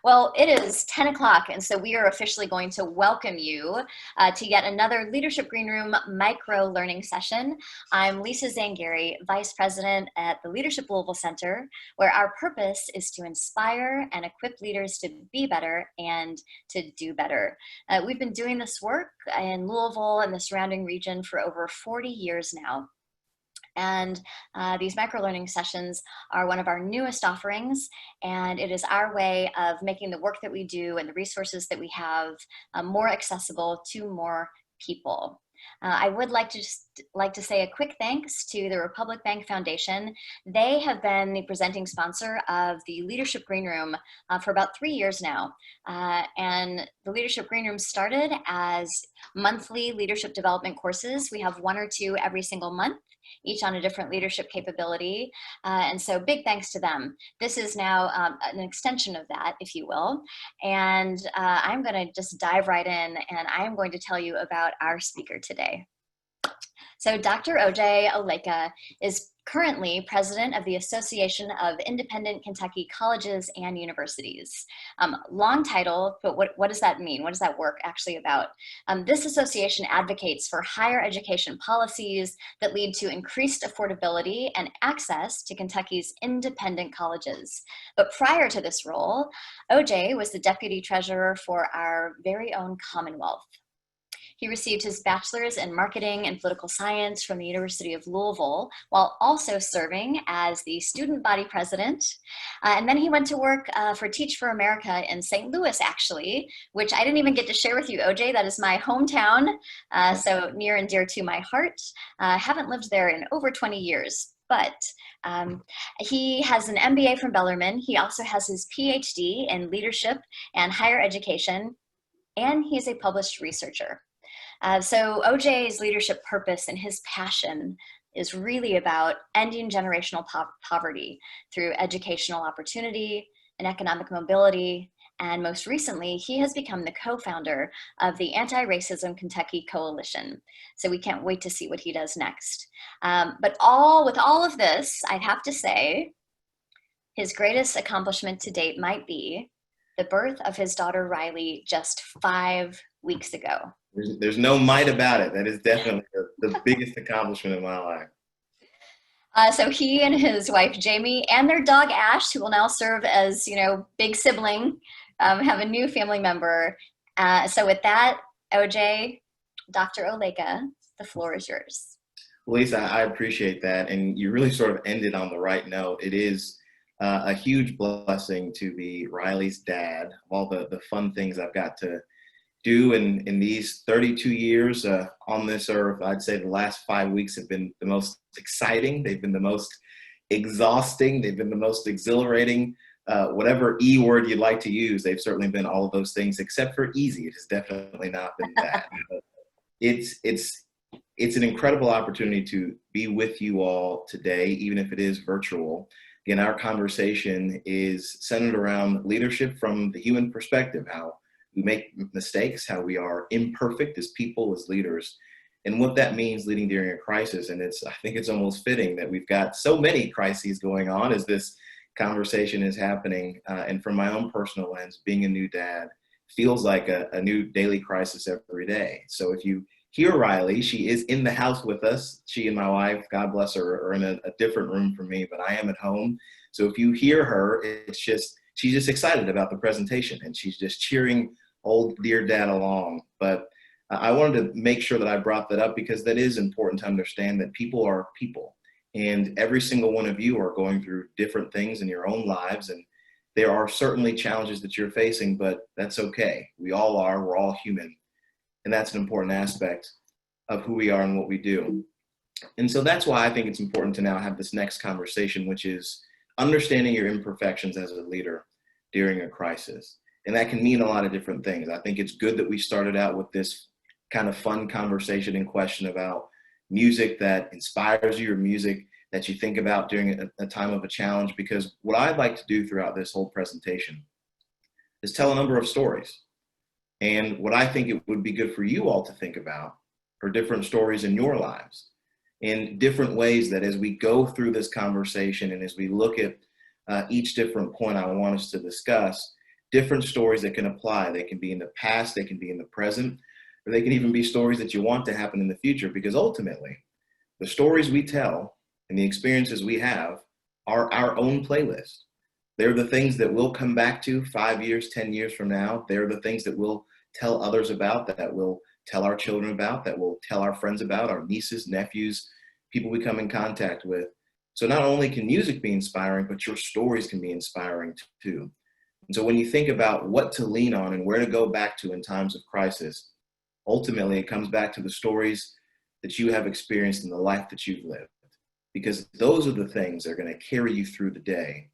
Well, it is 10 o'clock, and so we are officially going to welcome you to yet another Leadership Green Room micro-learning session. I'm Lisa Zangari, Vice President at the Leadership Louisville Center, where our purpose is to inspire and equip leaders to be better and to do better. We've been doing this work in Louisville and the surrounding region for over 40 years now. And these microlearning sessions are one of our newest offerings, and it is our way of making the work that we do and the resources that we have more accessible to more people. I would like to say a quick thanks to the Republic Bank Foundation. They have been the presenting sponsor of the Leadership Green Room for about 3 years now. And the Leadership Green Room started as monthly leadership development courses. We have 1 or 2 every single month, each on a different leadership capability. And so big thanks to them. This is now an extension of that, if you will. And I'm going to just dive right in, and I'm going to tell you about our speaker today. So Dr. Oleka is currently president of the Association of Independent Kentucky Colleges and Universities. Long title, but what does that mean? What is that work actually about? This association advocates for higher education policies that lead to increased affordability and access to Kentucky's independent colleges. But prior to this role, OJ was the deputy treasurer for our very own Commonwealth. He received his bachelor's in marketing and political science from the University of Louisville, while also serving as the student body president. And then he went to work for Teach for America in St. Louis, actually, which I didn't even get to share with you, OJ. That is my hometown, so near and dear to my heart. I haven't lived there in over 20 years. But he has an MBA from Bellarmine. He also has his PhD in leadership and higher education, and he's a published researcher. So OJ's leadership purpose and his passion is really about ending generational poverty through educational opportunity and economic mobility. And most recently, he has become the co-founder of the Anti-Racism Kentucky Coalition. So we can't wait to see what he does next. But with all of this, I'd have to say his greatest accomplishment to date might be the birth of his daughter, Riley, just 5 weeks ago. There's no might about it. That is definitely the biggest accomplishment of my life. So he and his wife, Jamie, and their dog, Ash, who will now serve as, big sibling, have a new family member. So with that, OJ, Dr. Oleka, the floor is yours. Well, Lisa, I appreciate that. And you really sort of ended on the right note. It is a huge blessing to be Riley's dad. All the fun things I've got to do in these 32 years on this earth. I'd say the last 5 weeks have been the most exciting. They've been the most exhausting. They've been the most exhilarating. Whatever E word you'd like to use, they've certainly been all of those things, except for easy. It has definitely not been that. It's an incredible opportunity to be with you all today, even if it is virtual. Again, our conversation is centered around leadership from the human perspective, how we make mistakes, how we are imperfect as people, as leaders, and what that means leading during a crisis. And I think it's almost fitting that we've got so many crises going on as this conversation is happening. And from my own personal lens, being a new dad feels like a new daily crisis every day. So if you hear Riley, she is in the house with us. She and my wife, God bless her, are in a different room from me, but I am at home. So if you hear her, she's just excited about the presentation, and she's just cheering old dear dad along. But I wanted to make sure that I brought that up because that is important to understand, that people are people, and every single one of you are going through different things in your own lives, and there are certainly challenges that you're facing, but that's okay. We all are. We're all human, and that's an important aspect of who we are and what we do. And so that's why I think it's important to now have this next conversation, which is understanding your imperfections as a leader during a crisis. And that can mean a lot of different things. I think it's good that we started out with this kind of fun conversation and question about music that inspires you, or music that you think about during a time of a challenge, because what I'd like to do throughout this whole presentation is tell a number of stories. And what I think it would be good for you all to think about are different stories in your lives, in different ways that as we go through this conversation and as we look at each different point I want us to discuss, different stories that can apply. They can be in the past, they can be in the present, or they can even be stories that you want to happen in the future, because ultimately, the stories we tell and the experiences we have are our own playlist. They're the things that we'll come back to 5 years, 10 years from now. They're the things that we'll tell others about, that we'll tell our children about, that we'll tell our friends about, our nieces, nephews, people we come in contact with. So not only can music be inspiring, but your stories can be inspiring too. And so when you think about what to lean on and where to go back to in times of crisis, ultimately it comes back to the stories that you have experienced in the life that you've lived, because those are the things that are going to carry you through the day,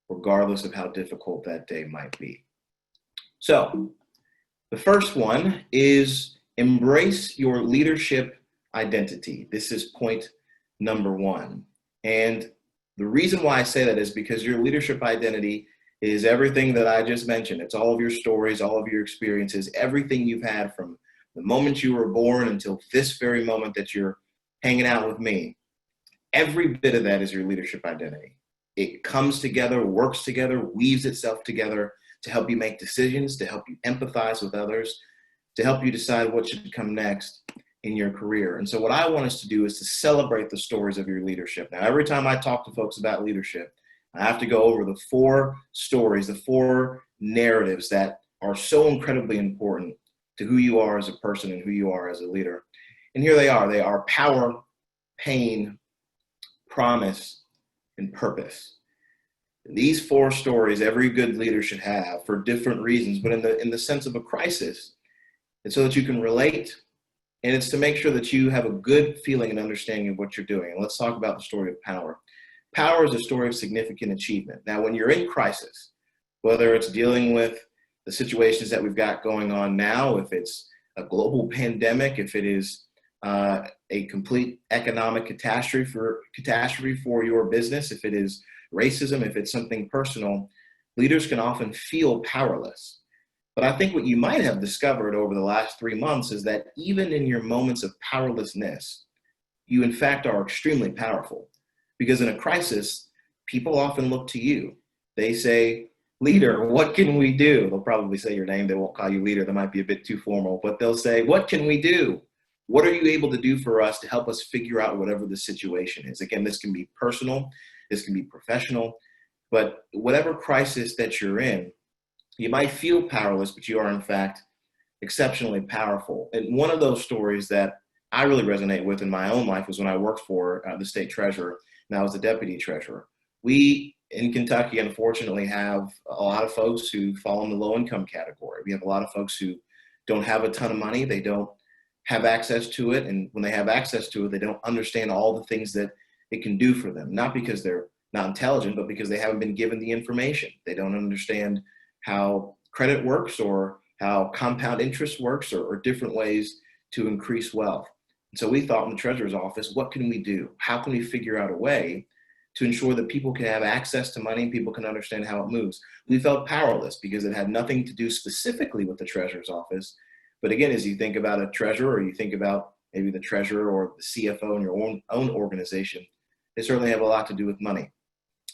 regardless of how difficult that day might be. So the first one is embrace your leadership identity. This is point number one. And the reason why I say that is because your leadership identity is everything that I just mentioned. It's all of your stories, all of your experiences, everything you've had from the moment you were born until this very moment that you're hanging out with me. Every bit of that is your leadership identity. It comes together, works together, weaves itself together to help you make decisions, to help you empathize with others, to help you decide what should come next in your career. And so what I want us to do is to celebrate the stories of your leadership. Now, every time I talk to folks about leadership, I have to go over the 4 stories, the 4 narratives that are so incredibly important to who you are as a person and who you are as a leader. And here they are. They are power, pain, promise, and purpose. And these 4 stories every good leader should have for different reasons, but in the sense of a crisis, it's so that you can relate, and it's to make sure that you have a good feeling and understanding of what you're doing. And let's talk about the story of power. Power is a story of significant achievement. Now, when you're in crisis, whether it's dealing with the situations that we've got going on now, if it's a global pandemic, if it is a complete economic catastrophe for your business, if it is racism, if it's something personal, leaders can often feel powerless. But I think what you might have discovered over the last 3 months is that even in your moments of powerlessness, you in fact are extremely powerful. Because in a crisis, people often look to you. They say, "Leader, what can we do?" They'll probably say your name. They won't call you leader. That might be a bit too formal, but they'll say, "What can we do? What are you able to do for us to help us figure out whatever the situation is?" Again, this can be personal, this can be professional, but whatever crisis that you're in, you might feel powerless, but you are in fact exceptionally powerful. And one of those stories that I really resonate with in my own life was when I worked for the state treasurer, and I was the deputy treasurer. We in Kentucky, unfortunately, have a lot of folks who fall in the low income category. We have a lot of folks who don't have a ton of money. They don't have access to it. And when they have access to it, they don't understand all the things that it can do for them. Not because they're not intelligent, but because they haven't been given the information. They don't understand how credit works or how compound interest works or different ways to increase wealth. And so we thought in the treasurer's office, what can we do? How can we figure out a way to ensure that people can have access to money and people can understand how it moves? We felt powerless because it had nothing to do specifically with the treasurer's office. But again, as you think about a treasurer, or you think about maybe the treasurer or the CFO in your own organization, they certainly have a lot to do with money.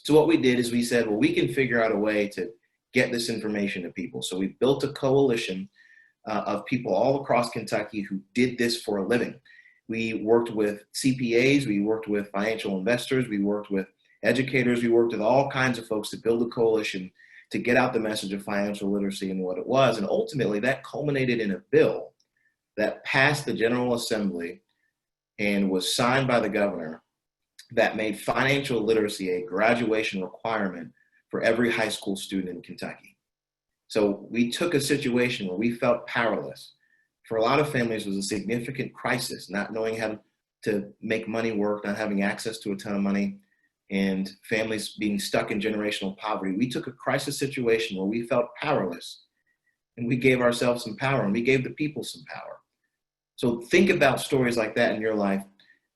So what we did is we said, well, we can figure out a way to get this information to people. So we built a coalition of people all across Kentucky who did this for a living. We worked with CPAs, we worked with financial investors, we worked with educators, we worked with all kinds of folks to build a coalition to get out the message of financial literacy and what it was. And ultimately that culminated in a bill that passed the General Assembly and was signed by the governor that made financial literacy a graduation requirement for every high school student in Kentucky. So we took a situation where we felt powerless. For a lot of families, it was a significant crisis, not knowing how to make money work, not having access to a ton of money, and families being stuck in generational poverty. We took a crisis situation where we felt powerless, and we gave ourselves some power, and we gave the people some power. So think about stories like that in your life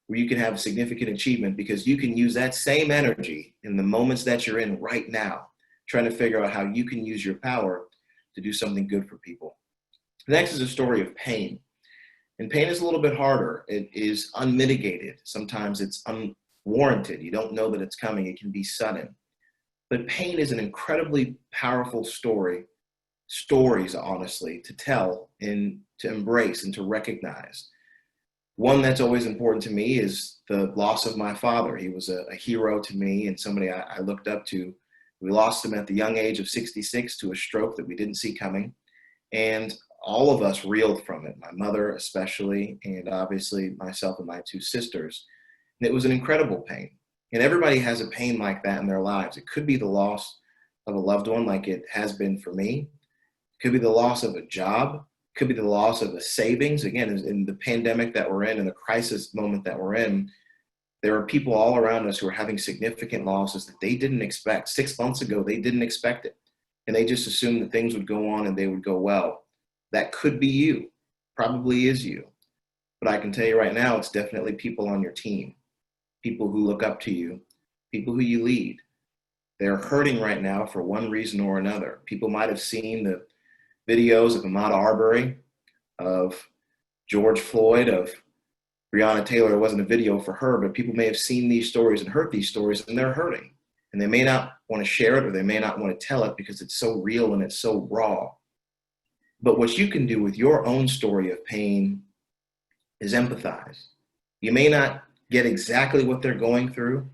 where you can have significant achievement, because you can use that same energy in the moments that you're in right now, trying to figure out how you can use your power to do something good for people. Next is a story of pain. And pain is a little bit harder. It is unmitigated. Sometimes it's unwarranted. You don't know that it's coming. It can be sudden. But pain is an incredibly powerful story stories, honestly, to tell and to embrace and to recognize. One that's always important to me is the loss of my father. He was a hero to me and somebody I looked up to. We lost him at the young age of 66 to a stroke that we didn't see coming. And all of us reeled from it, my mother especially, and obviously myself and my two sisters. And it was an incredible pain. And everybody has a pain like that in their lives. It could be the loss of a loved one, like it has been for me. It could be the loss of a job. It could be the loss of a savings. Again, in the pandemic that we're in the crisis moment that we're in, there are people all around us who are having significant losses that they didn't expect. 6 months ago, they didn't expect it. And they just assumed that things would go on and they would go well. That could be you, probably is you. But I can tell you right now, it's definitely people on your team, people who look up to you, people who you lead. They're hurting right now for one reason or another. People might have seen the videos of Ahmaud Arbery, of George Floyd, of Breonna Taylor. It wasn't a video for her, but people may have seen these stories and heard these stories, and they're hurting. And they may not want to share it, or they may not want to tell it because it's so real and it's so raw. But what you can do with your own story of pain is empathize. You may not get exactly what they're going through,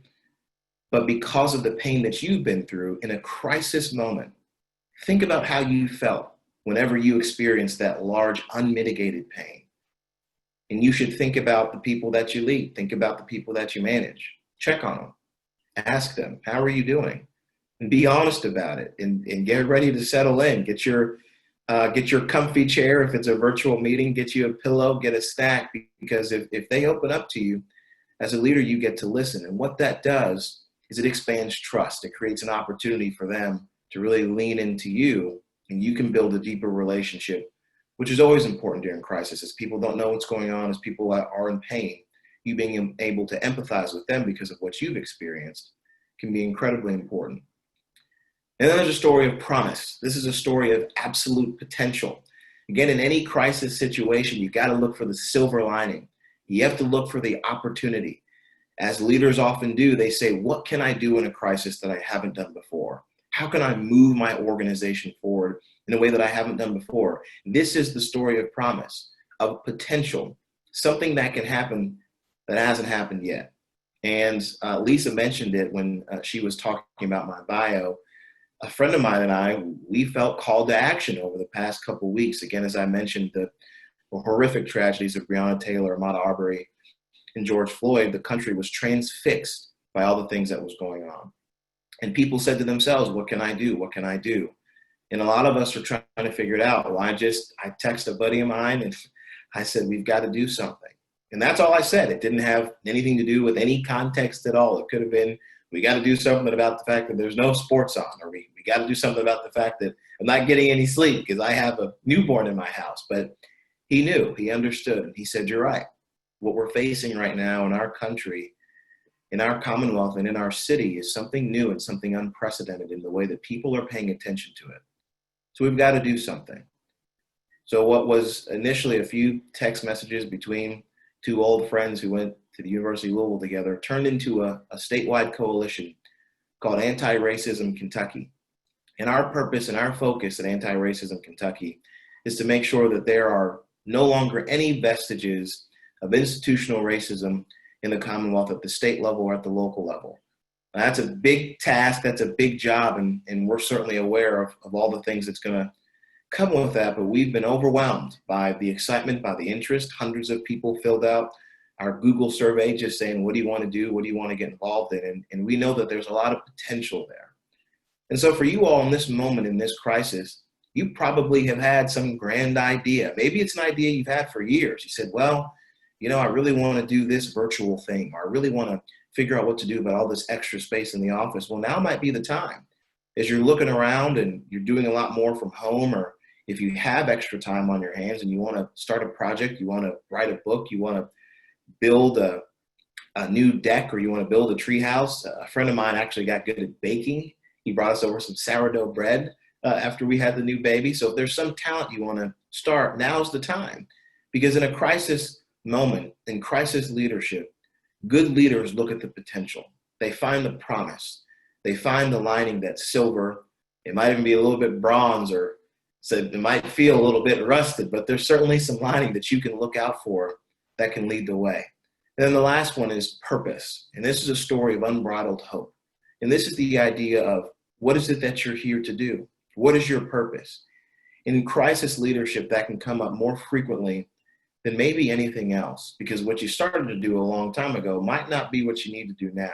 but because of the pain that you've been through in a crisis moment, think about how you felt whenever you experienced that large unmitigated pain. And you should think about the people that you lead. Think about the people that you manage. Check on them. Ask them, how are you doing? And be honest about it, and get ready to settle in. Get your comfy chair. If it's a virtual meeting, get you a pillow, get a snack, because if they open up to you, as a leader, you get to listen. And what that does is it expands trust. It creates an opportunity for them to really lean into you, and you can build a deeper relationship, which is always important during crisis. As people don't know what's going on, as people are in pain, you being able to empathize with them because of what you've experienced can be incredibly important. And then there's a story of promise. This is a story of absolute potential. Again, in any crisis situation, you got to look for the silver lining. You have to look for the opportunity. As leaders often do, they say, what can I do in a crisis that I haven't done before? How can I move my organization forward in a way that I haven't done before? This is the story of promise, of potential, something that can happen that hasn't happened yet. And Lisa mentioned it when she was talking about my bio. A friend of mine and I, we felt called to action over the past couple of weeks. Again, as I mentioned, the horrific tragedies of Breonna Taylor, Ahmaud Arbery, and George Floyd, the country was transfixed by all the things that was going on. And people said to themselves, what can I do? What can I do? And a lot of us are trying to figure it out. Well, I texted a buddy of mine and I said, we've got to do something. And that's all I said. It didn't have anything to do with any context at all. It could have been, we got to do something about the fact that there's no sports on, or we got to do something about the fact that I'm not getting any sleep because I have a newborn in my house. But he knew, he understood, and he said, you're right. What we're facing right now in our country, in our Commonwealth, and in our city is something new and something unprecedented in the way that people are paying attention to it. So we've got to do something. So what was initially a few text messages between two old friends who went to the University of Louisville together turned into a statewide coalition called Anti-Racism Kentucky. And our purpose and our focus at Anti-Racism Kentucky is to make sure that there are no longer any vestiges of institutional racism in the Commonwealth at the state level or at the local level. Now, that's a big task, that's a big job, and we're certainly aware of all the things that's going to come with that, but we've been overwhelmed by the excitement, by the interest. Hundreds of people filled out our Google survey just saying, what do you want to do? What do you want to get involved in? And we know that there's a lot of potential there. And so for you all in this moment, in this crisis, you probably have had some grand idea. Maybe it's an idea you've had for years. You said, well, I really want to do this virtual thing, or I really want to figure out what to do about all this extra space in the office. Well, now might be the time. As you're looking around and you're doing a lot more from home, or if you have extra time on your hands and you want to start a project, you want to write a book, you want to build a new deck, or you want to build a tree house. A friend of mine actually got good at baking. He brought us over some sourdough bread after we had the new baby. So if there's some talent you want to start, now's the time. Because in a crisis moment, in crisis leadership, good leaders look at the potential. They find the promise. They find the lining that's silver. It might even be a little bit bronze or So it might feel a little bit rusted, but there's certainly some lining that you can look out for that can lead the way. And then the last one is purpose. And this is a story of unbridled hope. And this is the idea of, what is it that you're here to do? What is your purpose? In crisis leadership, that can come up more frequently than maybe anything else, because what you started to do a long time ago might not be what you need to do now.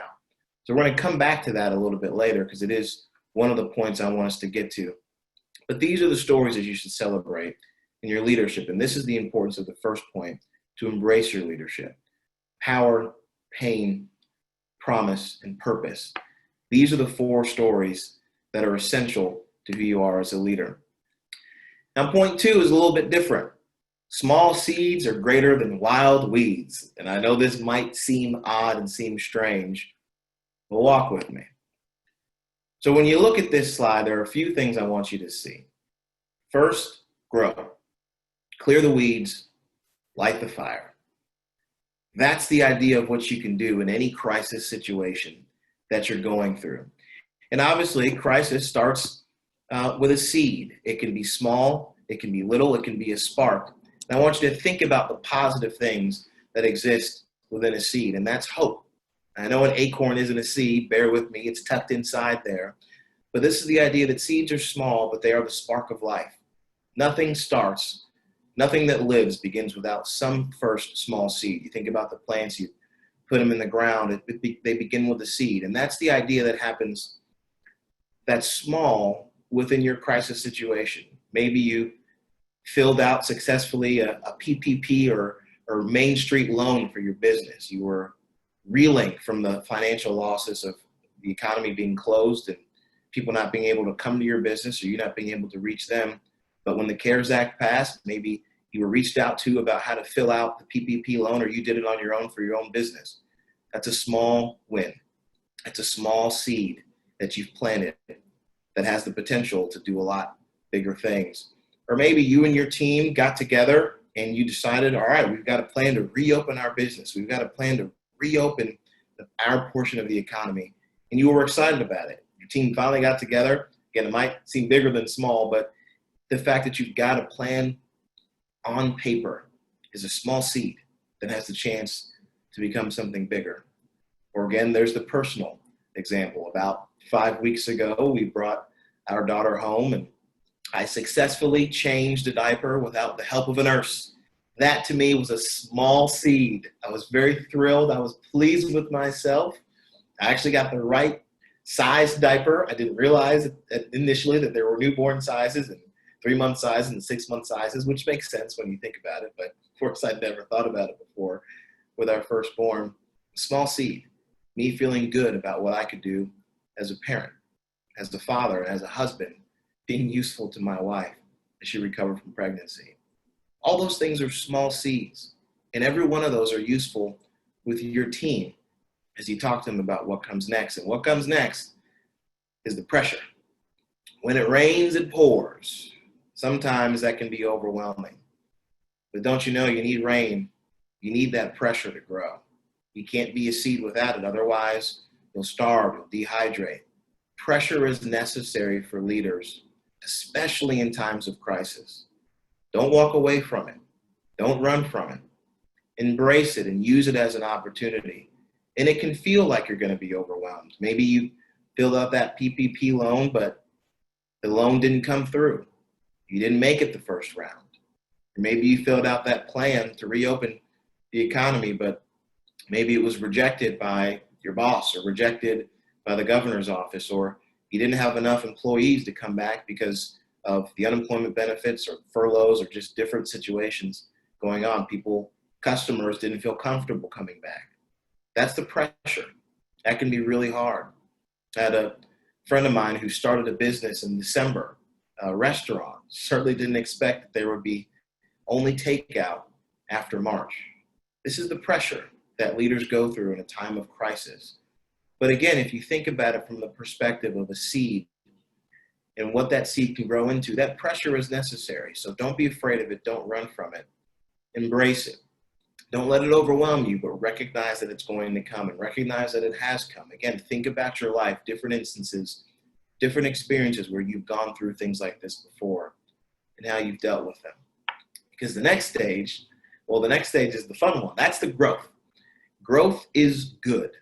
So we're going to come back to that a little bit later, because it is one of the points I want us to get to. But these are the stories that you should celebrate in your leadership. And this is the importance of the first point, to embrace your leadership. Power, pain, promise, and purpose. These are the 4 stories that are essential to who you are as a leader. Now, point 2 is a little bit different. Small seeds are greater than wild weeds. And I know this might seem odd and seem strange, but walk with me. So when you look at this slide, there are a few things I want you to see. First, grow. Clear the weeds, light the fire. That's the idea of what you can do in any crisis situation that you're going through. And obviously, crisis starts with a seed. It can be small, it can be little, it can be a spark. And I want you to think about the positive things that exist within a seed, and that's hope. I know an acorn isn't a seed, bear with me, it's tucked inside there. But this is the idea that seeds are small, but they are the spark of life. Nothing starts, nothing that lives begins without some first small seed. You think about the plants, you put them in the ground, they begin with a seed. And that's the idea that happens that's small within your crisis situation. Maybe you filled out successfully a PPP or Main Street loan for your business. You were reeling from the financial losses of the economy being closed and people not being able to come to your business, or you not being able to reach them. But when the CARES Act passed, maybe you were reached out to about how to fill out the PPP loan, or you did it on your own for your own business. That's a small win. It's a small seed that you've planted that has the potential to do a lot bigger things. Or maybe you and your team got together and you decided, all right, we've got a plan to reopen our business. We've got a plan to reopen our portion of the economy. And you were excited about it. Your team finally got together. Again, it might seem bigger than small, but the fact that you've got a plan on paper is a small seed that has the chance to become something bigger. Or again, there's the personal example. About 5 weeks ago, we brought our daughter home and I successfully changed a diaper without the help of a nurse. That to me was a small seed. I was very thrilled. I was pleased with myself. I actually got the right size diaper. I didn't realize initially that there were newborn sizes and 3-month sizes and 6-month sizes, which makes sense when you think about it. But of course, I'd never thought about it before with our firstborn. Small seed, me feeling good about what I could do as a parent, as a father, as a husband, being useful to my wife as she recovered from pregnancy. All those things are small seeds, and every one of those are useful with your team as you talk to them about what comes next. And what comes next is the pressure. When it rains, it pours. Sometimes that can be overwhelming. But don't you know, you need rain. You need that pressure to grow. You can't be a seed without it. Otherwise, you'll starve, you'll dehydrate. Pressure is necessary for leaders, especially in times of crisis. Don't walk away from it. Don't run from it. Embrace it and use it as an opportunity. And it can feel like you're going to be overwhelmed. Maybe you filled out that PPP loan, but the loan didn't come through. You didn't make it the first round. Or maybe you filled out that plan to reopen the economy, but maybe it was rejected by your boss or rejected by the governor's office, or you didn't have enough employees to come back because of the unemployment benefits or furloughs or just different situations going on. Customers didn't feel comfortable coming back. That's the pressure. That can be really hard. I had a friend of mine who started a business in December, a restaurant. Certainly didn't expect that there would be only takeout after March. This is the pressure that leaders go through in a time of crisis. But again, if you think about it from the perspective of a seed and what that seed can grow into, that pressure is necessary. So don't be afraid of it. Don't run from it. Embrace it. Don't let it overwhelm you, but recognize that it's going to come and recognize that it has come. Again, think about your life, different instances, different experiences where you've gone through things like this before. and how you've dealt with them. Because the next stage is the fun one. That's the growth. Growth is good.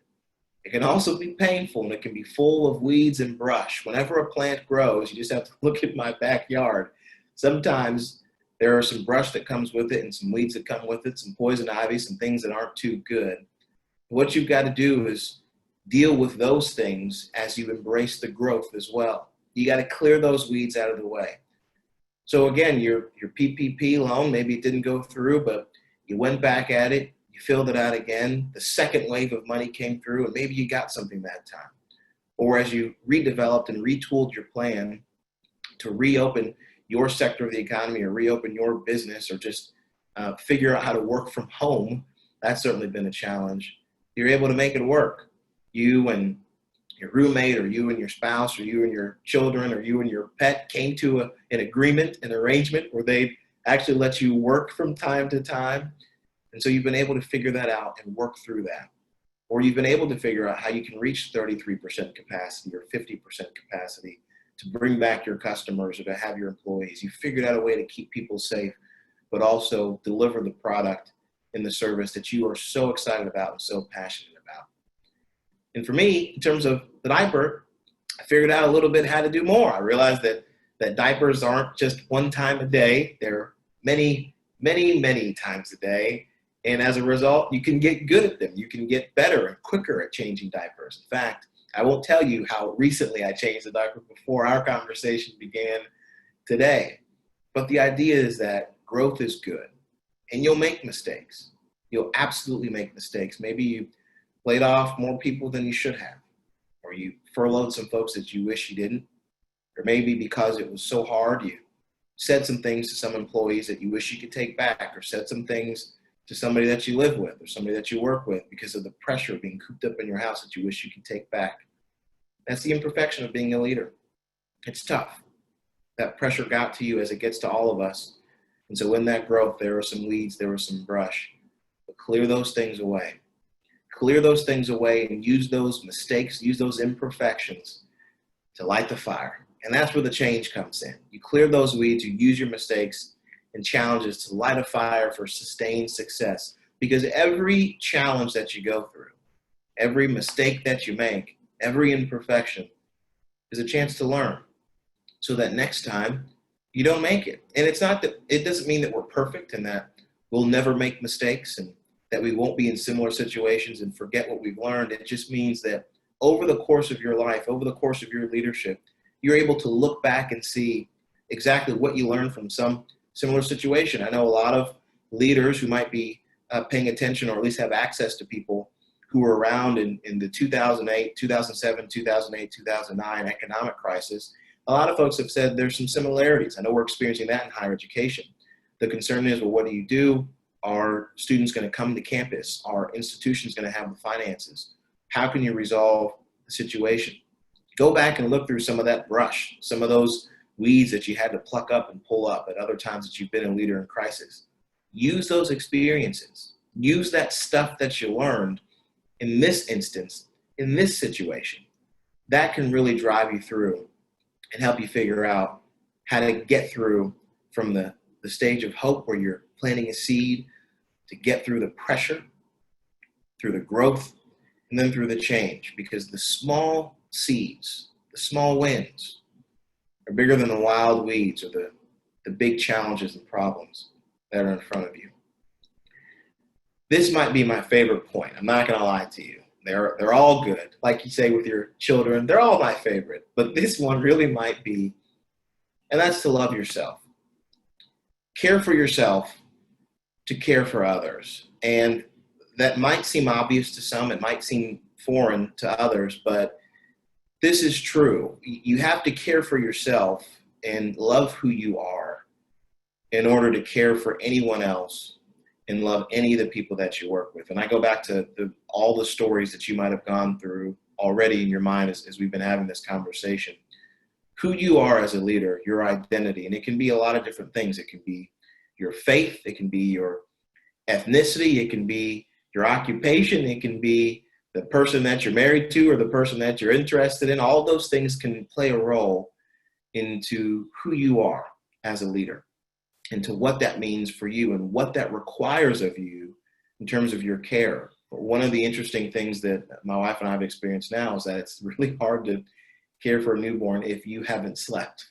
It can also be painful, and it can be full of weeds and brush. Whenever a plant grows, you just have to look at my backyard. Sometimes there are some brush that comes with it and some weeds that come with it, some poison ivy, some things that aren't too good. What you've got to do is deal with those things as you embrace the growth as well. You got to clear those weeds out of the way. So again, your PPP loan, maybe it didn't go through, but you went back at it, you filled it out again, the second wave of money came through, and maybe you got something that time. Or as you redeveloped and retooled your plan to reopen your sector of the economy or reopen your business or just figure out how to work from home, that's certainly been a challenge. You're able to make it work. You and your roommate or you and your spouse or you and your children or you and your pet came to an agreement, an arrangement where they actually let you work from time to time. And so you've been able to figure that out and work through that. Or you've been able to figure out how you can reach 33% capacity or 50% capacity to bring back your customers or to have your employees. You figured out a way to keep people safe, but also deliver the product and the service that you are so excited about and so passionate about. And for me, in terms of the diaper, I figured out a little bit how to do more. I realized that diapers aren't just one time a day. They're many, many, many times a day. And as a result, you can get good at them. You can get better and quicker at changing diapers. In fact, I won't tell you how recently I changed the diaper before our conversation began today. But the idea is that growth is good. And you'll make mistakes. You'll absolutely make mistakes. Maybe you laid off more people than you should have. Or you furloughed some folks that you wish you didn't. Or maybe because it was so hard, you said some things to some employees that you wish you could take back. Or said some things to somebody that you live with or somebody that you work with because of the pressure of being cooped up in your house that you wish you could take back. That's the imperfection of being a leader. It's tough. That pressure got to you as it gets to all of us. And so in that growth, there were some weeds, there was some brush. But clear those things away. Clear those things away and use those mistakes, use those imperfections to light the fire. And that's where the change comes in. You clear those weeds, you use your mistakes and challenges to light a fire for sustained success. Because every challenge that you go through, every mistake that you make, every imperfection is a chance to learn so that next time you don't make it. And it's not that, it doesn't mean that we're perfect and that we'll never make mistakes and that we won't be in similar situations and forget what we've learned. It just means that over the course of your life, over the course of your leadership, you're able to look back and see exactly what you learned from some similar situation. I know a lot of leaders who might be paying attention or at least have access to people who were around in the 2008, 2007, 2008, 2009 economic crisis. A lot of folks have said there's some similarities. I know we're experiencing that in higher education. The concern is, well, what do you do? Are students going to come to campus? Are institutions going to have the finances? How can you resolve the situation? Go back and look through some of that brush, some of those weeds that you had to pluck up and pull up at other times that you've been a leader in crisis. Use those experiences. Use that stuff that you learned in this instance, in this situation. That can really drive you through and help you figure out how to get through from the stage of hope where you're planting a seed to get through the pressure, through the growth, and then through the change. Because the small seeds, the small wins, are bigger than the wild weeds or the big challenges and problems that are in front of you. This might be my favorite point. I'm not going to lie to you. They're all good. Like you say with your children, they're all my favorite. But this one really might be, and that's to love yourself. Care for yourself to care for others. And that might seem obvious to some. It might seem foreign to others, but this is true. You have to care for yourself and love who you are in order to care for anyone else and love any of the people that you work with. And I go back to all the stories that you might have gone through already in your mind as we've been having this conversation. Who you are as a leader, your identity, and it can be a lot of different things. It can be your faith, it can be your ethnicity, it can be your occupation, it can be the person that you're married to or the person that you're interested in. All those things can play a role into who you are. as a leader, and to what that means for you and what that requires of you in terms of your care. One of the interesting things that my wife and I have experienced now is that it's really hard to care for a newborn if you haven't slept.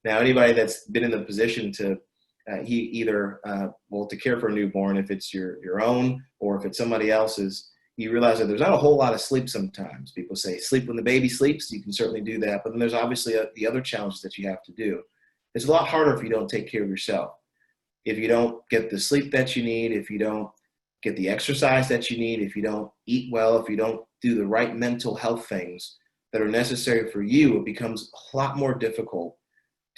Now, anybody that's been in the position to to care for a newborn, if it's your own or if it's somebody else's, you realize that there's not a whole lot of sleep sometimes. People say sleep when the baby sleeps. You can certainly do that. But then there's obviously the other challenges that you have to do. It's a lot harder if you don't take care of yourself. If you don't get the sleep that you need, if you don't get the exercise that you need, if you don't eat well, if you don't do the right mental health things that are necessary for you, it becomes a lot more difficult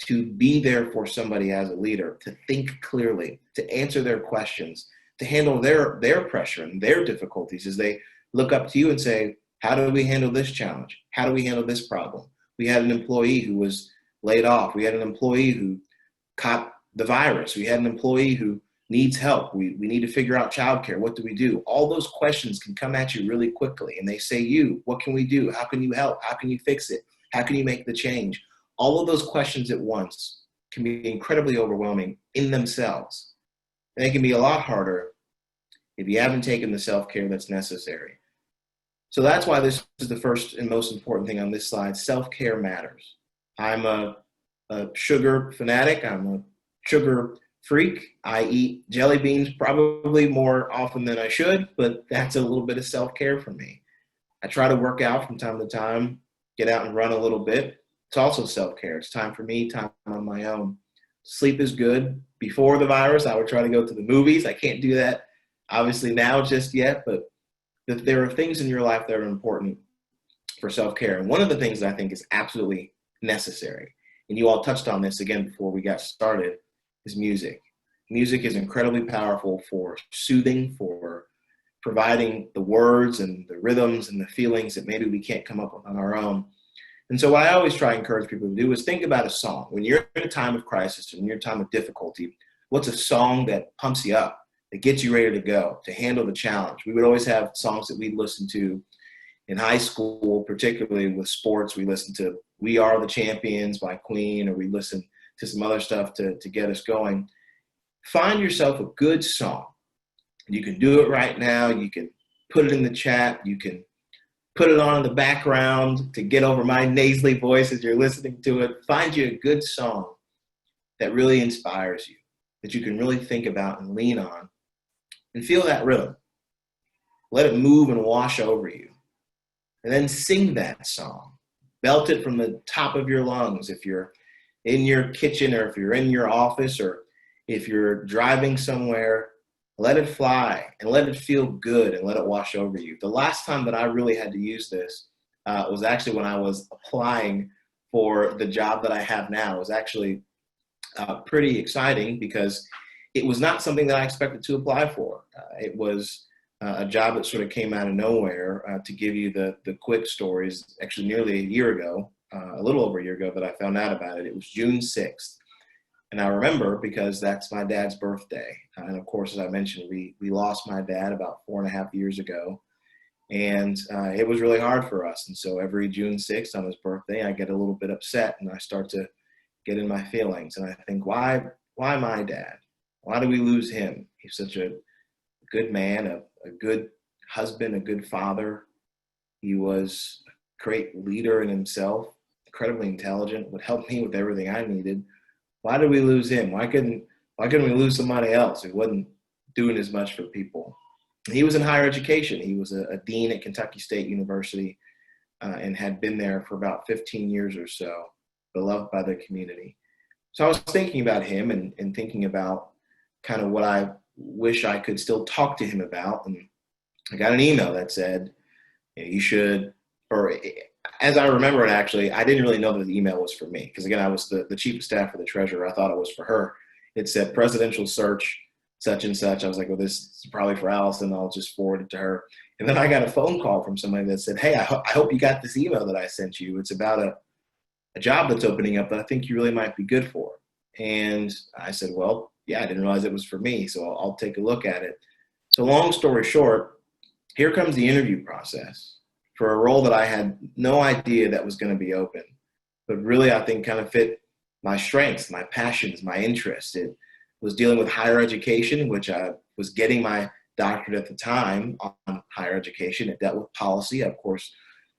to be there for somebody as a leader, to think clearly, to answer their questions, to handle their pressure and their difficulties as they look up to you and say, how do we handle this challenge? How do we handle this problem? We had an employee who was laid off. We had an employee who caught the virus. We had an employee who needs help. We need to figure out childcare. What do we do? All those questions can come at you really quickly. And they say, what can we do? How can you help? How can you fix it? How can you make the change? All of those questions at once can be incredibly overwhelming in themselves. And they can be a lot harder if you haven't taken the self-care that's necessary. So that's why this is the first and most important thing on this slide. Self-care matters. I'm a sugar fanatic. I'm a sugar freak. I eat jelly beans probably more often than I should, but that's a little bit of self-care for me. I try to work out from time to time, get out and run a little bit. It's also self-care. It's time for me, time on my own. Sleep is good. Before the virus, I would try to go to the movies. I can't do that, obviously, now just yet, but there are things in your life that are important for self-care. And one of the things that I think is absolutely necessary, and you all touched on this again before we got started, is music. Music is incredibly powerful for soothing, for providing the words and the rhythms and the feelings that maybe we can't come up with on our own. And so what I always try to encourage people to do is think about a song. When you're in a time of crisis, when you're in a time of difficulty, what's a song that pumps you up, that gets you ready to go, to handle the challenge? We would always have songs that we'd listen to in high school, particularly with sports. We listened to We Are the Champions by Queen, or we listened to some other stuff to get us going. Find yourself a good song. You can do it right now. You can put it in the chat. You can put it on in the background to get over my nasally voice as you're listening to it. Find you a good song that really inspires you, that you can really think about and lean on, and feel that rhythm. Let it move and wash over you. And then sing that song. Belt it from the top of your lungs. If you're in your kitchen, or if you're in your office, or if you're driving somewhere, let it fly and let it feel good and let it wash over you. The last time that I really had to use this was actually when I was applying for the job that I have now. It was actually pretty exciting because it was not something that I expected to apply for. It was a job that sort of came out of nowhere. To give you the quick stories, actually nearly a year ago, a little over a year ago that I found out about it. It was June 6th. And I remember because that's my dad's birthday. And of course, as I mentioned, we lost my dad about 4.5 years ago. And it was really hard for us. And so every June 6th on his birthday, I get a little bit upset and I start to get in my feelings. And I think, why my dad? Why do we lose him? He's such a good man, a good husband, a good father. He was a great leader in himself, incredibly intelligent, would help me with everything I needed. Why did we lose him? Why couldn't we lose somebody else who wasn't doing as much for people? He was in higher education. He was a dean at Kentucky State University and had been there for about 15 years or so, beloved by the community. So I was thinking about him and thinking about kind of what I wish I could still talk to him about. And I got an email that said, you should, or as I remember it, actually, I didn't really know that the email was for me. Because again, I was the chief of staff for the treasurer. I thought it was for her. It said presidential search, such and such. I was like, well, this is probably for Allison. I'll just forward it to her. And then I got a phone call from somebody that said, hey, I hope you got this email that I sent you. It's about a job that's opening up that I think you really might be good for. And I said, well, yeah, I didn't realize it was for me. So I'll take a look at it. So long story short, here comes the interview process for a role that I had no idea that was going to be open, but really I think kind of fit my strengths, my passions, my interests. It was dealing with higher education, which I was getting my doctorate at the time on higher education. It dealt with policy. I, of course,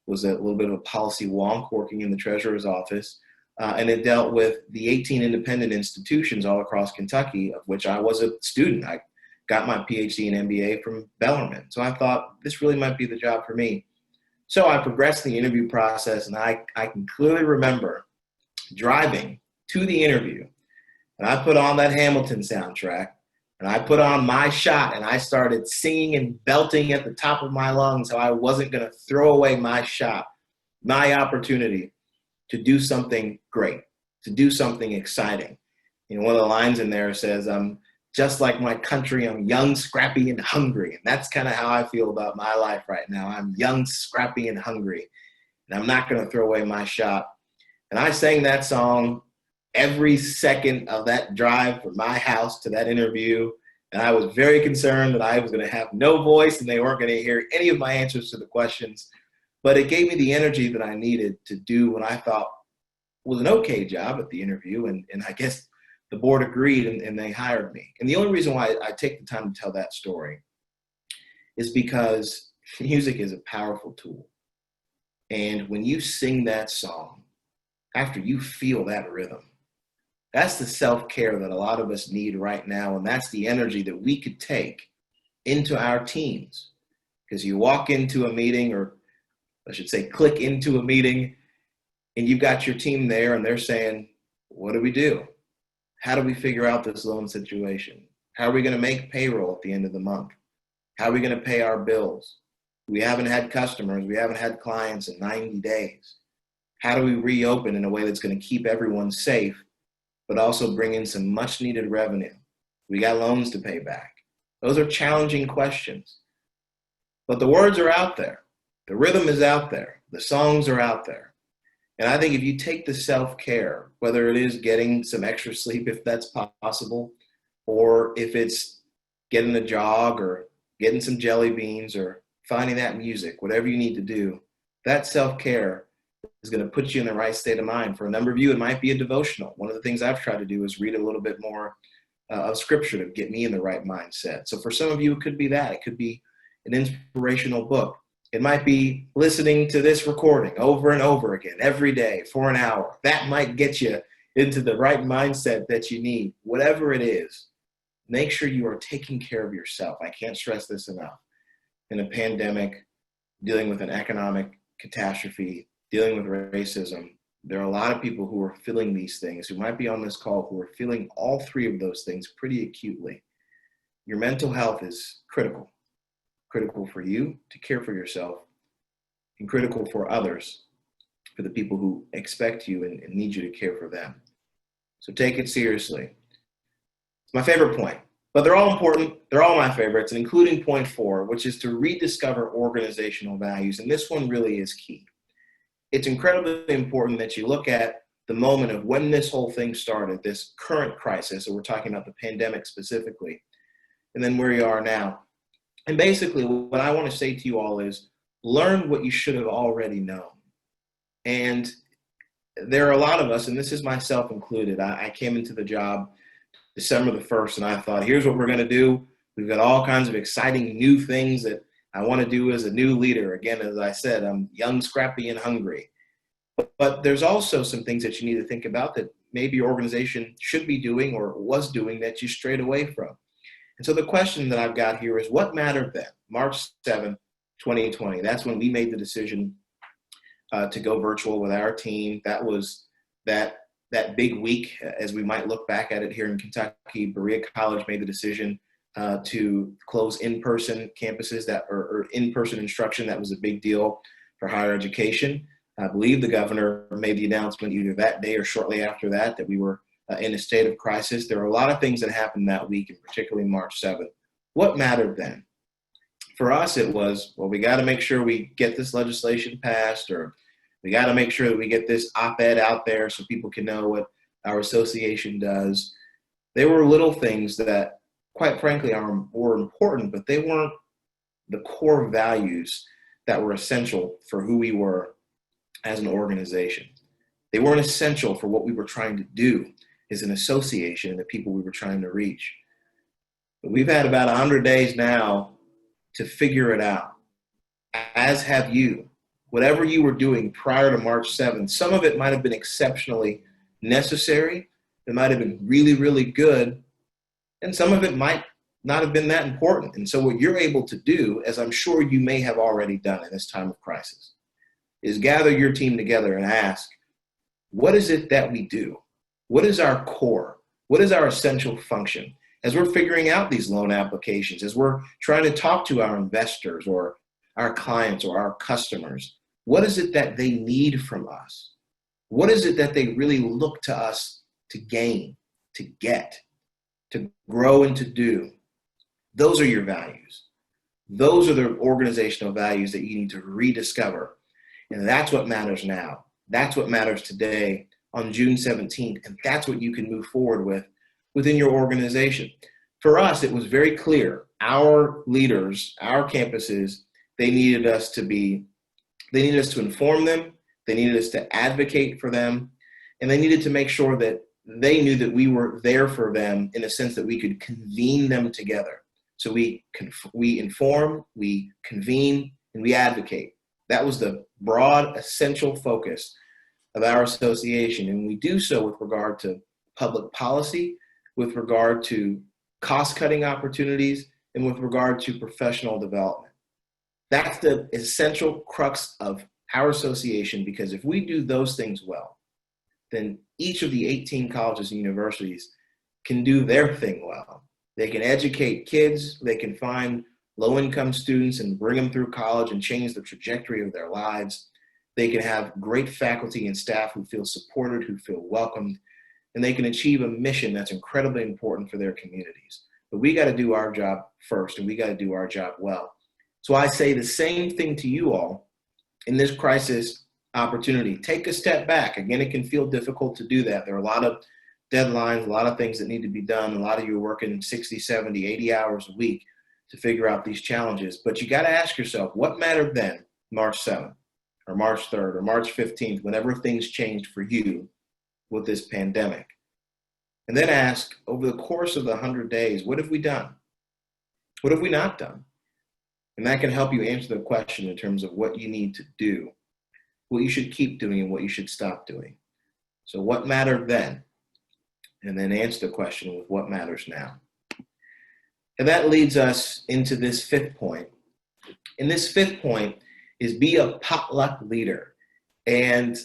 was a little bit of a policy wonk working in the treasurer's office. And it dealt with the 18 independent institutions all across Kentucky, of which I was a student. I got my PhD and MBA from Bellarmine. So I thought this really might be the job for me. So I progressed the interview process, and I can clearly remember driving to the interview, and I put on that Hamilton soundtrack, and I put on My Shot, and I started singing and belting at the top of my lungs how I wasn't going to throw away my shot, my opportunity to do something great, to do something exciting. You know, one of the lines in there says, I'm just like my country, I'm young, scrappy, and hungry. And that's kind of how I feel about my life right now. I'm young, scrappy, and hungry, and I'm not going to throw away my shot. And I sang that song every second of that drive from my house to that interview. And I was very concerned that I was going to have no voice and they weren't going to hear any of my answers to the questions. But it gave me the energy that I needed to do what I thought was an okay job at the interview. And I guess the board agreed and they hired me. And the only reason why I take the time to tell that story is because music is a powerful tool. And when you sing that song, after you feel that rhythm, that's the self-care that a lot of us need right now. And that's the energy that we could take into our teams. Because you walk into a meeting, or I should say click into a meeting, and you've got your team there and they're saying, what do we do? How do we figure out this loan situation? How are we going to make payroll at the end of the month? How are we going to pay our bills? We haven't had customers. We haven't had clients in 90 days. How do we reopen in a way that's going to keep everyone safe, but also bring in some much needed revenue? We got loans to pay back. Those are challenging questions. But the words are out there. The rhythm is out there. The songs are out there. And I think if you take the self-care, whether it is getting some extra sleep if that's possible, or if it's getting a jog or getting some jelly beans or finding that music, whatever you need to do, that self-care is going to put you in the right state of mind. For a number of you, it might be a devotional. One of the things I've tried to do is read a little bit more of scripture to get me in the right mindset. So for some of you, it could be that. It could be an inspirational book. It might be listening to this recording over and over again every day for an hour. That might get you into the right mindset that you need. Whatever it is, make sure you are taking care of yourself. I can't stress this enough. In a pandemic, dealing with an economic catastrophe, dealing with racism, there are a lot of people who are feeling these things, who might be on this call, who are feeling all three of those things pretty acutely. Your mental health is critical. Critical for you to care for yourself, and critical for others, for the people who expect you and need you to care for them. So take it seriously. It's my favorite point, but they're all important. They're all my favorites, including point 4, which is to rediscover organizational values. And this one really is key. It's incredibly important that you look at the moment of when this whole thing started, this current crisis, so we're talking about the pandemic specifically, and then where you are now. And basically, what I want to say to you all is learn what you should have already known. And there are a lot of us, and this is myself included. I came into the job December the 1st, and I thought, here's what we're going to do. We've got all kinds of exciting new things that I want to do as a new leader. Again, as I said, I'm young, scrappy, and hungry. But there's also some things that you need to think about that maybe your organization should be doing or was doing that you strayed away from. And so the question that I've got here is, what mattered then? March 7th, 2020. That's when we made the decision to go virtual with our team. That was that big week, as we might look back at it here in Kentucky. Berea College made the decision to close in-person campuses or in-person instruction. That was a big deal for higher education. I believe the governor made the announcement either that day or shortly after that we were in a state of crisis. There were a lot of things that happened that week, and particularly March 7th. What mattered then? For us, it was, well, we got to make sure we get this legislation passed, or we got to make sure that we get this op-ed out there so people can know what our association does. There were little things that, quite frankly, were important, but they weren't the core values that were essential for who we were as an organization. They weren't essential for what we were trying to do as an association and the people we were trying to reach. But we've had about 100 days now to figure it out, as have you. Whatever you were doing prior to March 7th, some of it might have been exceptionally necessary. It might have been really, really good. And some of it might not have been that important. And so what you're able to do, as I'm sure you may have already done in this time of crisis, is gather your team together and ask, what is it that we do? What is our core? What is our essential function? As we're figuring out these loan applications, as we're trying to talk to our investors or our clients or our customers, what is it that they need from us? What is it that they really look to us to gain, to get, to grow and to do? Those are your values. Those are the organizational values that you need to rediscover. And that's what matters now. That's what matters today on June 17th. And that's what you can move forward with within your organization. For us, it was very clear. Our leaders, our campuses, they needed us to inform them. They needed us to advocate for them. And they needed to make sure that they knew that we were there for them in a sense that we could convene them together. So we inform, we convene, and we advocate. That was the broad, essential focus of our association. And we do so with regard to public policy, with regard to cost-cutting opportunities, and with regard to professional development. That's the essential crux of our association, because if we do those things well, then each of the 18 colleges and universities can do their thing well. They can educate kids, they can find low-income students and bring them through college and change the trajectory of their lives. They can have great faculty and staff who feel supported, who feel welcomed, and they can achieve a mission that's incredibly important for their communities. But we got to do our job first, and we got to do our job well. So I say the same thing to you all in this crisis opportunity. Take a step back. Again, it can feel difficult to do that. There are a lot of deadlines, a lot of things that need to be done. A lot of you are working 60, 70, 80 hours a week to figure out these challenges. But you got to ask yourself, what mattered then, March 7th or March 3rd or March 15th, whenever things changed for you with this pandemic? And then ask, over the course of the 100 days, what have we done? What have we not done? And that can help you answer the question in terms of what you need to do, what you should keep doing, and what you should stop doing. So what mattered then? And then answer the question with what matters now. And that leads us into this fifth point. And this fifth point is be a potluck leader. And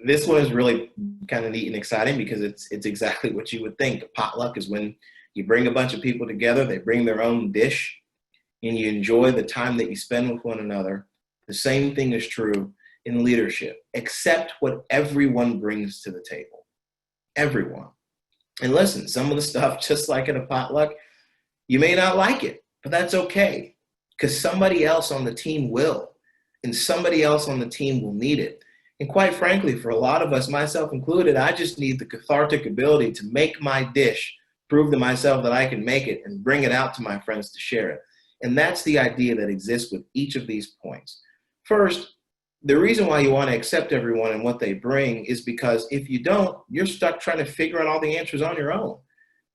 this one is really kind of neat and exciting because it's exactly what you would think. A potluck is when you bring a bunch of people together, they bring their own dish, and you enjoy the time that you spend with one another. The same thing is true in leadership. Accept what everyone brings to the table. Everyone. And listen, some of the stuff, just like at a potluck, you may not like it, but that's okay, because somebody else on the team will, and somebody else on the team will need it. And quite frankly, for a lot of us, myself included, I just need the cathartic ability to make my dish, prove to myself that I can make it, and bring it out to my friends to share it. And that's the idea that exists with each of these points. First, the reason why you want to accept everyone and what they bring is because if you don't, you're stuck trying to figure out all the answers on your own.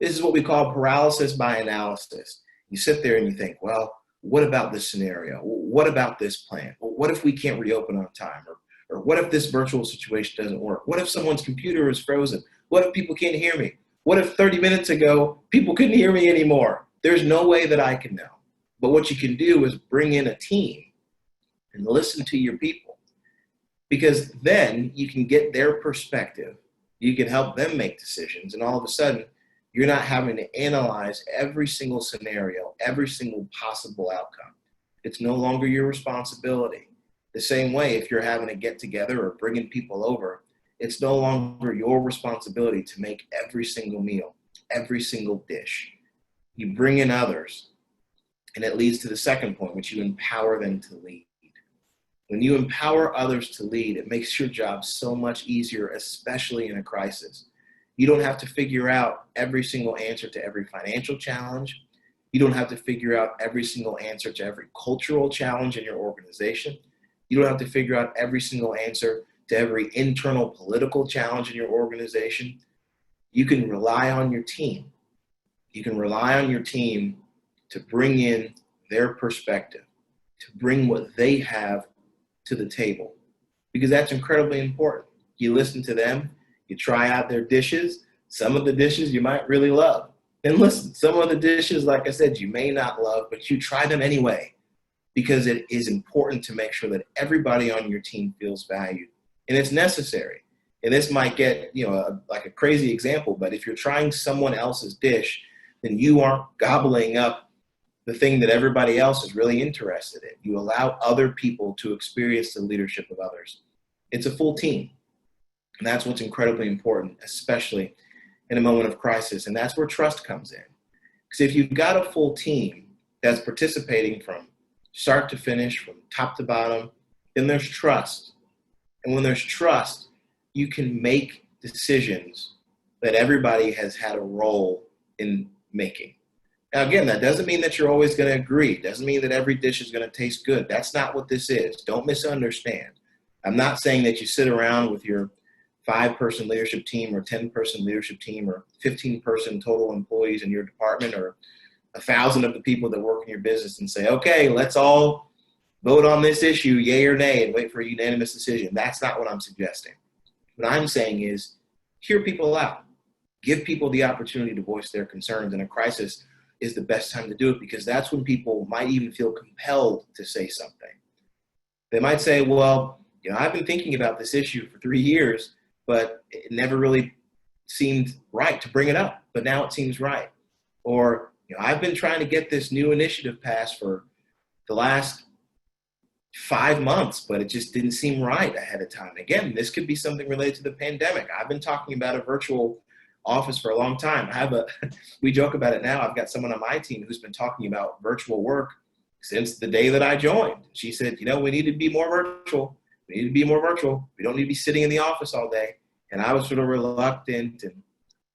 This is what we call paralysis by analysis. You sit there and you think, well, what about this scenario? What about this plan? What if we can't reopen on time? Or what if this virtual situation doesn't work? What if someone's computer is frozen? What if people can't hear me? What if 30 minutes ago, people couldn't hear me anymore? There's no way that I can know. But what you can do is bring in a team and listen to your people. Because then you can get their perspective. You can help them make decisions. And all of a sudden, you're not having to analyze every single scenario, every single possible outcome. It's no longer your responsibility. The same way, if you're having to get together or bringing people over, it's no longer your responsibility to make every single meal, every single dish. You bring in others. And it leads to the second point, which you empower them to lead. When you empower others to lead, it makes your job so much easier, especially in a crisis. You don't have to figure out every single answer to every financial challenge. You don't have to figure out every single answer to every cultural challenge in your organization. You don't have to figure out every single answer to every internal political challenge in your organization, you can rely on your team. You can rely on your team to bring in their perspective, to bring what they have to the table, because that's incredibly important. You listen to them, you try out their dishes. Some of the dishes you might really love. And listen, some of the dishes, like I said, you may not love, but you try them anyway, because it is important to make sure that everybody on your team feels valued. And it's necessary. And this might get, like a crazy example, but if you're trying someone else's dish, then you aren't gobbling up the thing that everybody else is really interested in. You allow other people to experience the leadership of others. It's a full team. And that's what's incredibly important, especially in a moment of crisis. And that's where trust comes in. Because if you've got a full team that's participating from start to finish, from top to bottom, then there's trust. And when there's trust, you can make decisions that everybody has had a role in making. Now, again, that doesn't mean that you're always going to agree. It doesn't mean that every dish is going to taste good. That's not what this is. Don't misunderstand. I'm not saying that you sit around with your 5-person leadership team or 10-person leadership team or 15-person total employees in your department or 1,000 of the people that work in your business and say, okay, let's all vote on this issue, yay or nay, and wait for a unanimous decision. That's not what I'm suggesting. What I'm saying is hear people out. Give people the opportunity to voice their concerns. In a crisis is the best time to do it, because that's when people might even feel compelled to say something. They might say, well, I've been thinking about this issue for 3 years, but it never really seemed right to bring it up, but now it seems right. Or, I've been trying to get this new initiative passed for the last 5 months, but it just didn't seem right ahead of time. Again, this could be something related to the pandemic. I've been talking about a virtual office for a long time. We joke about it now. I've got someone on my team who's been talking about virtual work since the day that I joined. She said, we need to be more virtual. We need to be more virtual. We don't need to be sitting in the office all day. And I was sort of reluctant. And